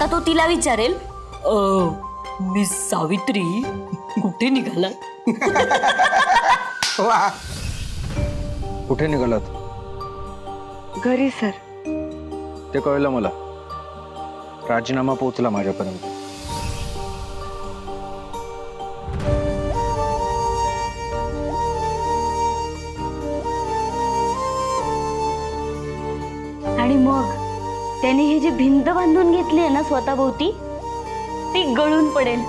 आता तो तिला विचारेल, मिस सावित्री कुठे निघाला? वा, कुठे निघालात? घरी सर. ते कळलं मला. राजीनामा पोहोचला माझ्यापर्यंत. आणि मग त्याने हे जे भिंत बांधून घेतली आहे ना स्वतःभोवती, ती गळून पडेल.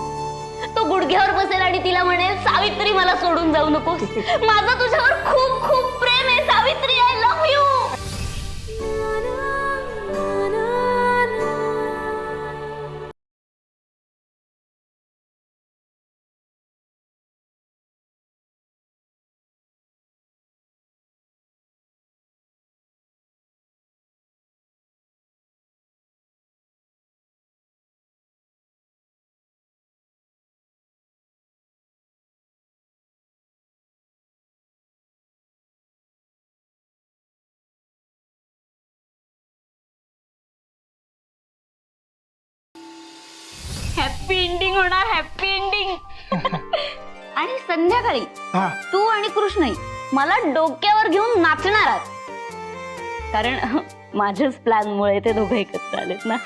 तो गुडघ्यावर बसेल आणि तिला म्हणेल, सावित्री मला सोडून जाऊ नकोस, माझं तुझ्यावर खूप खूप प्रेम आहे Savitri, I love you. Happy ending होणार, हॅपी एंडिंग. आणि संध्याकाळी तू आणि कृष्णही मला डोक्यावर घेऊन नाचणार आहात, कारण माझ्याच प्लॅन मुळे ते दोघं एकत्र आलेत ना.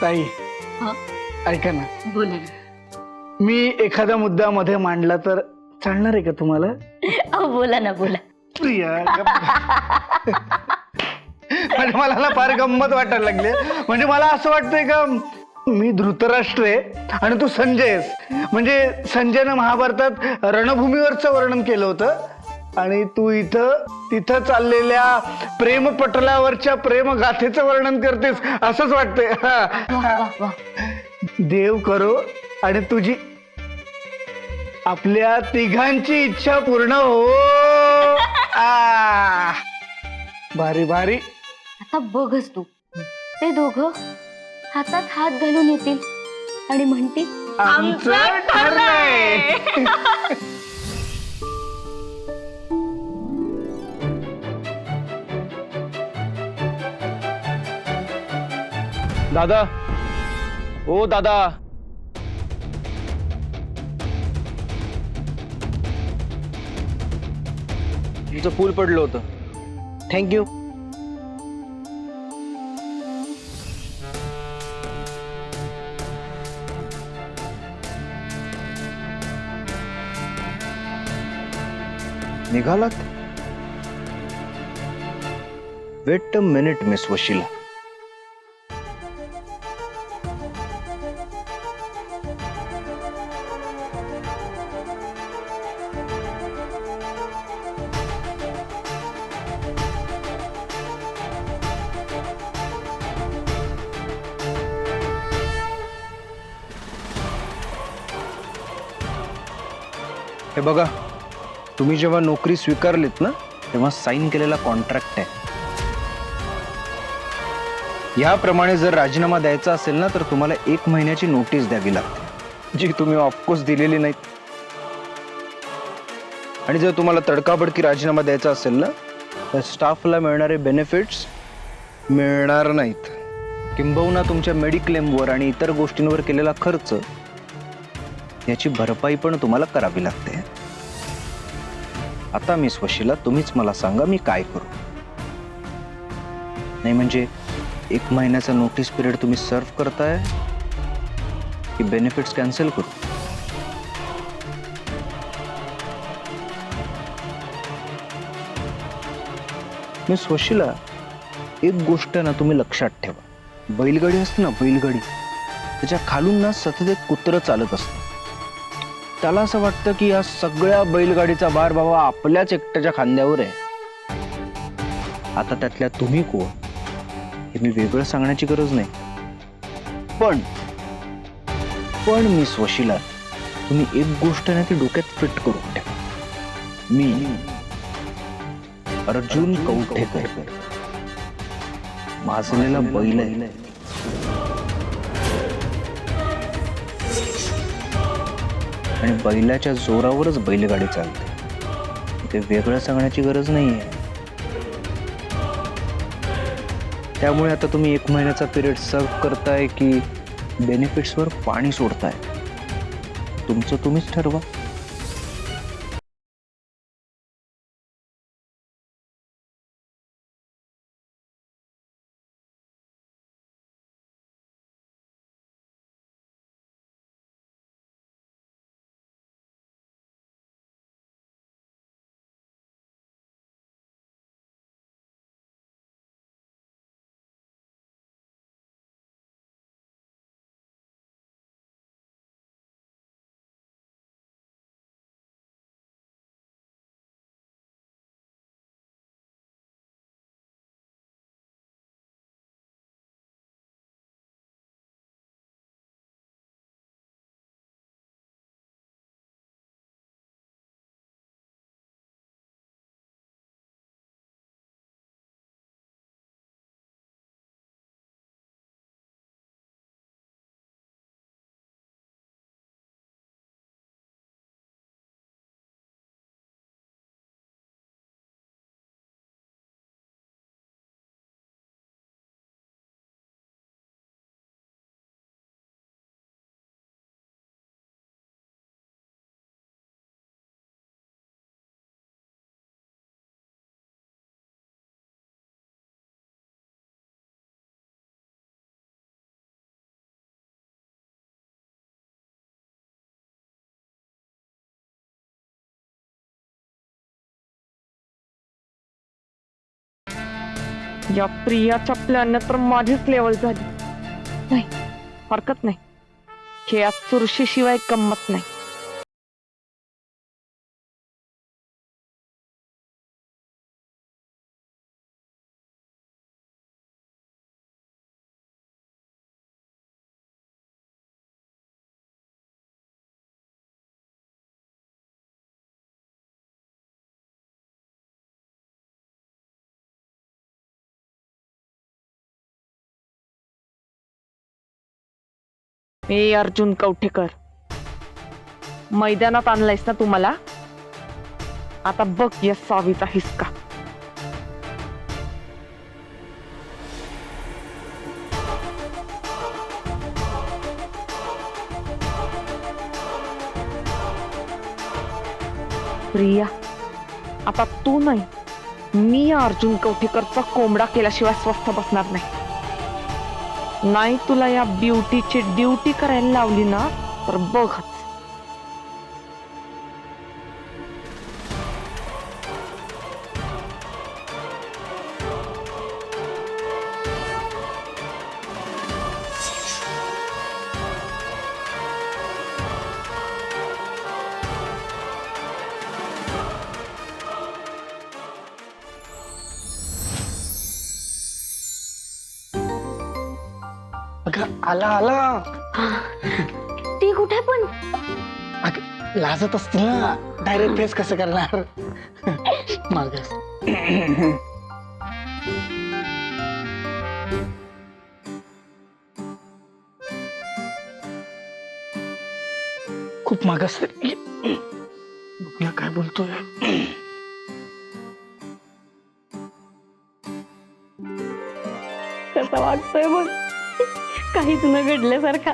ताई, हा? ऐका ना, बोला. मी एखादा मुद्दा मध्ये मांडला तर चालणार आहे का तुम्हाला? बोला ना, बोला. प्रिया, म्हणजे मला ना फार गंमत वाटायला लागली. म्हणजे मला असं वाटतंय का मी धृतराष्ट्र आहे आणि तू संजय आहेस. म्हणजे संजयनं महाभारतात रणभूमीवरचं वर्णन केलं होतं आणि तू तिथं चाललेल्या प्रेमपटलावरच्या प्रेमगाथेचं वर्णन करतेस असंच वाटतंय. देव करो आणि तुझी आपल्या तिघांची इच्छा पूर्ण हो. भारी भारी. आता बघच तू, ते दोघं हातात हात घालून येतील आणि म्हणतील, आमचं ठरलंय. दादा, ओ दादा, तुमचं फूल पडलं होतं. थँक्यू. निघालात? Wait a minute miss Vashila. हे बघा, तुम्ही जेव्हा नोकरी स्वीकारलीत ना, तेव्हा साईन केलेला कॉन्ट्रॅक्ट आहे. याप्रमाणे जर राजीनामा द्यायचा असेल ना, तर तुम्हाला 1 महिन्याची नोटीस द्यावी लागते, जी तुम्ही ऑफकोर्स दिलेली नाहीत. आणि जर तुम्हाला तडकाबडकी राजीनामा द्यायचा असेल ना, तर स्टाफला मिळणारे बेनिफिट्स मिळणार नाहीत. किंबहुना तुमच्या मेडिक्लेमवर आणि इतर गोष्टींवर केलेला खर्च याची भरपाई पण तुम्हाला करावी लागते. आता मिस वशिला, तुम्हीच मला सांगा मी काय करू? नाही म्हणजे 1 महिन्याचा नोटीस पिरियड तुम्ही सर्व करताय की बेनिफिट्स कॅन्सल करू? मिस वशिला, एक गोष्ट ना तुम्ही लक्षात ठेवा. बैलगाडी असते ना, बैलगाडी, त्याच्या खालून ना सतत एक कुत्रं चालत असतं. त्याला असं वाटतं की या सगळ्या बैलगाडीचा भार बाबा आपल्याच एकट्याच्या खांद्यावर आहे. आता त्यातल्या तुम्ही कोण हे मी वेगळं सांगण्याची गरज नाही. पण मिस वशिला, तुम्ही एक गोष्ट ना ती डोक्यात फिट करून ठेवा. मी अर्जुन कौठेकर माजलेला बैल आहे. आणि बैलाच्या जोरावरच बैलगाडी चालते. ते वेगळं सांगण्याची गरज नाहीये. त्यामुळे आता तुम्ही 1 महिन्याचा पिरियड सर्व करताय की बेनिफिट्सवर पाणी सोडताय, तुमचं तुम्हीच ठरवा. या प्रियाच्या प्लॅनने तर माझीच लेवल झाली. नाही, हरकत नाही. खेळात चुरशीशिवाय गंमत नाही. अर्जुन कवठेकर, मैदानात आणलायस ना तुम्हाला, आता बघ या सावीचा हिसका. प्रिया, आता तू नाही, मी या अर्जुन कवठेकरचा कोंबडा केल्याशिवाय स्वस्थ बसणार नाही. नाही तुला या ब्युटीची ड्युटी करायला लावली ना तर बघच. अगं आला आला. ती कुठे पण? अगं लाजत असतील ना, डायरेक्ट फेस कसं करणार. मागस खूप मागास. बघूया काय बोलतोय. कसं वाटतंय बघ, काहीच न घडल्यासारखा.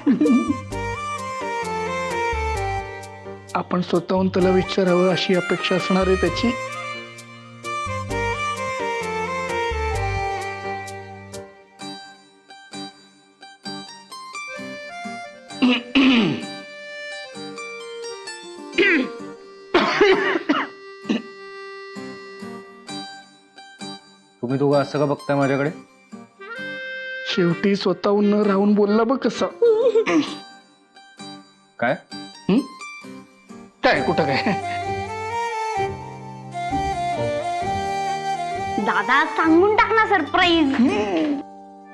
आपण स्वतःहून त्याला विचारावं अशी अपेक्षा असणार आहे त्याची. तुम्ही दोघं असं का बघताय माझ्याकडे? शेवटी स्वतःहून न राहून बोलला बघ कसा. काय काय कुठं काय. दादा सांगून टाक ना सरप्राईज.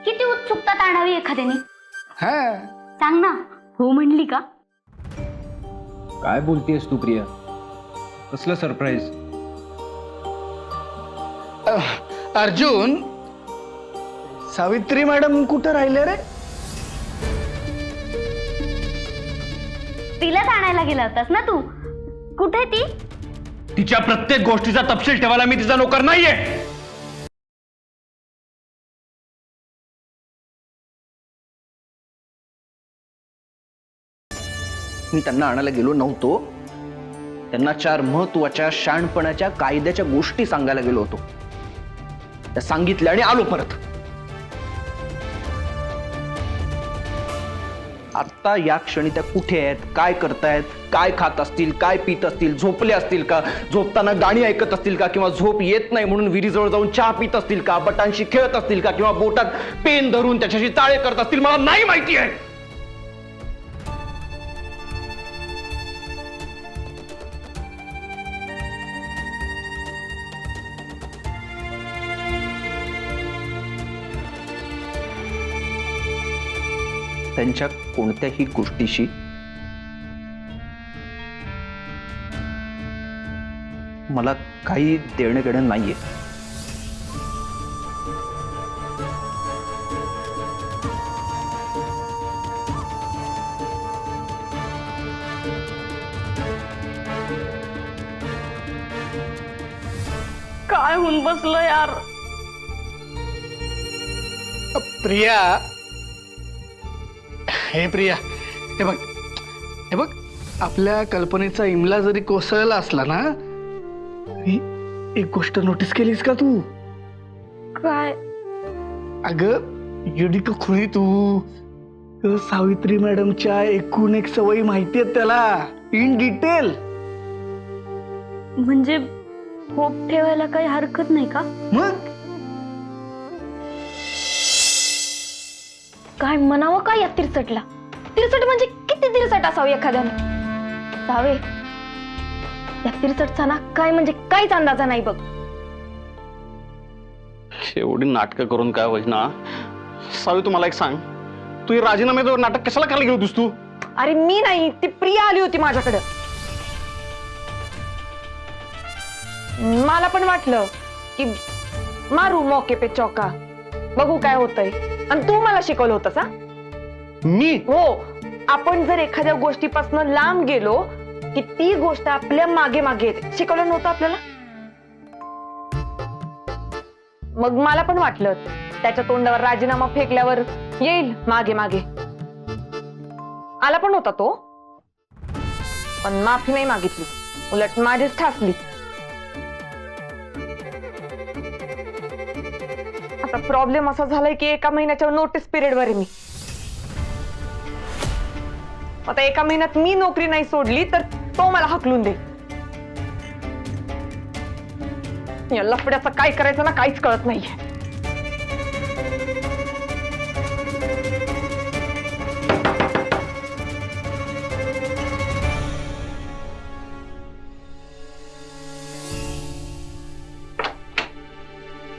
किती उत्सुकता ताणावी एखाद्याने. हा सांग ना, हो म्हणली का? काय बोलतेस तू प्रिया? कसलं सरप्राईज? अर्जुन, सावित्री मॅडम कुठं राहिले रे? तिलाच आणायला गेला होतास ना तू. कुठे ती? तिच्या प्रत्येक गोष्टीचा तपशील ठेवायला मी तिचा नोकर नाहीये. मी त्यांना आणायला गेलो नव्हतो. त्यांना 4 महत्वाच्या शहाणपणाच्या कायद्याच्या गोष्टी सांगायला गेलो होतो. त्या सांगितल्या आणि आलो परत. आता या क्षणी त्या कुठे आहेत, काय करतायत, काय खात असतील, काय पित असतील, झोपले असतील का, झोपताना गाणी ऐकत असतील का, किंवा झोप येत नाही म्हणून विहिरीजवळ जाऊन चहा पित असतील का, बटांशी खेळत असतील का, किंवा बोटात पेन धरून त्याच्याशी चाळे करत असतील, मला नाही माहिती आहे. त्यांच्या कोणत्याही गोष्टीशी मला काही देणं घेणं नाहीये. काय होऊन बसलं यार. प्रिया, हे प्रिया, हे बघ, आपल्या कल्पनेचा इमला जरी कोसळला असला ना, तरी एक गोष्ट नोटीस केलीस का तू? काय? अगं येडी का खुळी तू. सावित्री मॅडमच्या एकूण एक सवयी माहिती आहेत त्याला, इन डिटेल. म्हणजे होप ठेवायला काही हरकत नाही का? मग काय म्हणावं काय या तिरसटला? तिरसट म्हणजे किती तिरसट असावं एखाद्यानं? सावे, या तिरसटचा ना काय म्हणजे काहीच अंदाजा नाही बघ. एवढी नाटकं करून काय होईल ना. सावी, तू मला एक सांग, तू हे राजीनाम्याचं नाटक कशाला करायला गेलो होतीस तू? अरे मी नाही, ती प्रिया आली होती माझ्याकडे. मला पण वाटलं की मारू मौके पे चौका, बघू काय होतंय. आणि तू मला शिकवलं होतंस. हा, मी? हो. आपण जर एखाद्या गोष्टीपासून लांब गेलो की ती गोष्ट आपल्या मागे मागे येते. शिकवलं नव्हतं आपल्याला? मग मला पण वाटलं त्याच्या तोंडावर राजीनामा फेकल्यावर येईल मागे मागे. आला पण होता तो, पण माफी नाही मागितली, उलट माझीच ठासली. आता प्रॉब्लेम असा झालाय की 1 महिन्याच्या नोटीस पिरियड वर आहे मी. आता 1 महिन्यात मी नोकरी नाही सोडली तर तो मला हकलून दे. या लफड्याचं काय करायचं ना काहीच कळत नाहीये.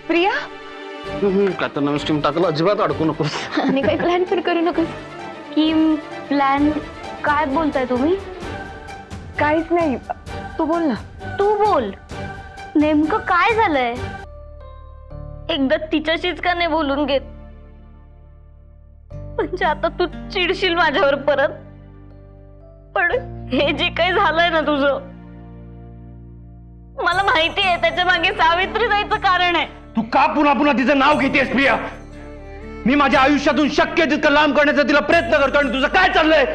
प्रिया, काय तर नवीन स्कीम टाकलं, अजिबात अडकू नकोस. आणि काही प्लॅन पण करू नकोस. स्कीम प्लॅन काय बोलताय तुम्ही? काहीच नाही, तू बोल ना. तू बोल, नेमकं काय झालंय? एकदा तिच्याशीच का नाही बोलून घेत? म्हणजे आता तू चिडशील माझ्यावर परत. पण हे जे काही झालंय ना तुझं, मला माहिती आहे त्याच्या मागे सावित्री जायचं कारण आहे. तू का पुन्हा पुन्हा तिचं नाव घेतेस प्रिया? मी माझ्या आयुष्यातून शक्य तितकं लांब करण्याचा तिला प्रयत्न करतो, आणि तुझं काय चाललंय?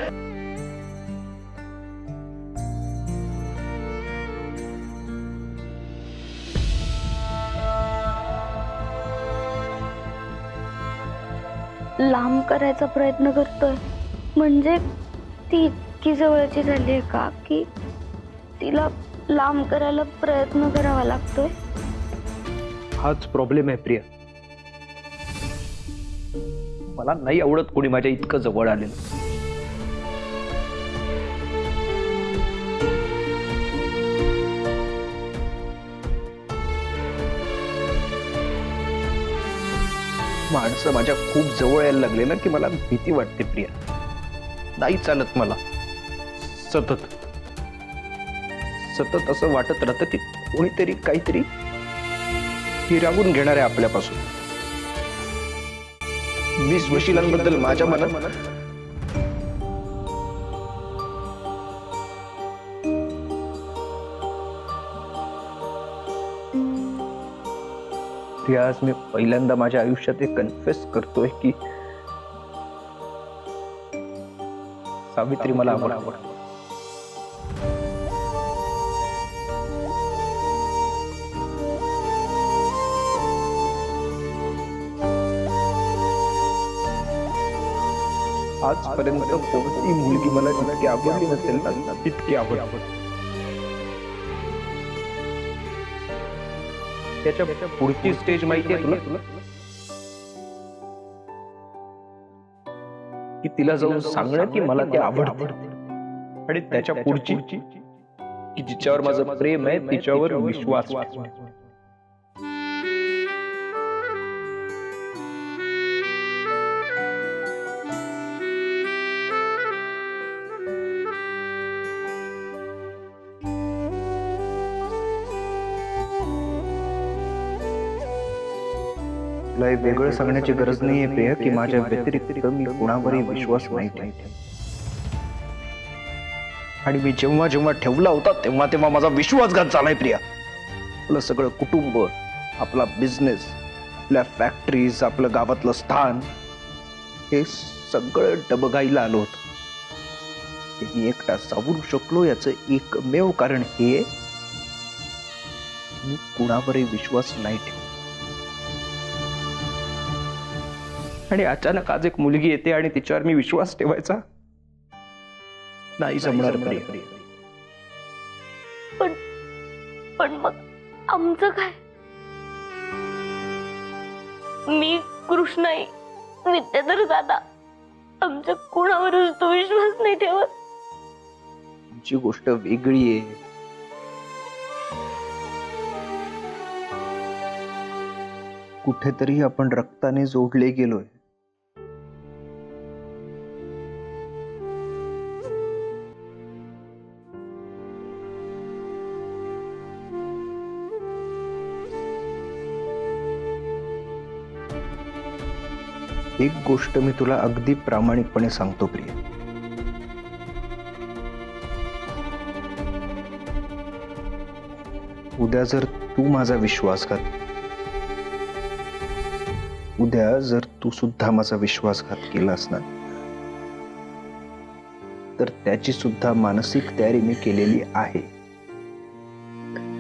लांब करायचा प्रयत्न करतोय म्हणजे ती इतकी जवळची झाली आहे का की तिला लांब करायला प्रयत्न करावा लागतोय? हाच प्रॉब्लेम आहे प्रिया. मला नाही आवडत कोणी माझ्या इतकं जवळ आलेलं. माणसं माझ्या खूप जवळ यायला लागले ना की मला भीती वाटते प्रिया. नाही चालत मला. सतत सतत असं वाटत राहतं की कोणीतरी काहीतरी हिरावून घेणार आहे आपल्यापासून. मी वशिलांबद्दल माझ्या मनात आज मी पहिल्यांदा माझ्या आयुष्यात हे कन्फेस करतोय की सावित्री मला आवडते. आजपर्यंत कोणती मुलगी मला जितकी आवडली नसेल ना तितकी आवडली. त्याच्या पुढची स्टेज माहिती आहे तुला की तिला जाऊन सांगणं की मला ती आवडते, आणि त्याच्या पुढची की जिच्यावर माझं प्रेम आहे तिच्यावर विश्वास. तुला हे वेगळं सांगण्याची गरज नाहीये प्रिया की माझ्या व्यतिरिक्त मी कुणावरही विश्वास नाही ठेवत. आणि मी जेव्हा जेव्हा ठेवला होता तेव्हा तेव्हा माझा विश्वासघात झालाय प्रिया. आपलं सगळं कुटुंब, आपला बिझनेस, आपल्या फॅक्टरीज, आपलं गावातलं स्थान, हे सगळं डबघाईला आलं होतं. ते मी एकटा सावरू शकलो याचं एकमेव कारण हे, मी कुणावरही विश्वास नाही ठेवत. आणि अचानक आज एक मुलगी येते आणि तिच्यावर मी विश्वास ठेवायचा नाही जमणार प्रिया. पण मग आमचं काय? मी कृष्णाई, विद्याधर दादा, आमच्या कुणावरच तो विश्वास नाही ठेवत. आमची गोष्ट वेगळी आहे. कुठेतरी आपण रक्ताने जोडले गेलोय. एक गोष्ट मी तुला अगदी प्रामाणिकपणे सांगतो प्रिया, उद्या जर तू माझा विश्वासघात, उद्या जर तू सुद्धा माझा विश्वासघात केलास ना, तर त्याची सुद्धा मानसिक तयारी मी केलेली आहे.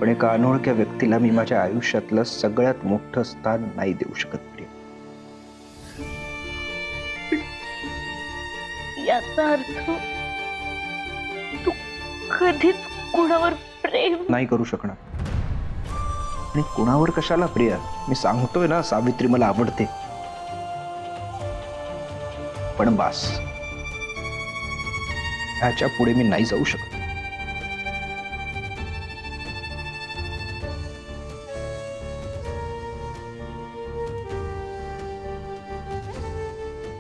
पण एका अनोळख्या व्यक्तीला मी माझ्या आयुष्यातलं सगळ्यात मोठं स्थान नाही देऊ शकत प्रिया. याचा अर्थ तू कधीच कुणावर प्रेम नाही करू शकणार. आणि कुणावर कशाला प्रिया, मी सांगतोय ना सावित्री मला आवडते. पण बास, ह्याच्या पुढे मी नाही जाऊ शकत.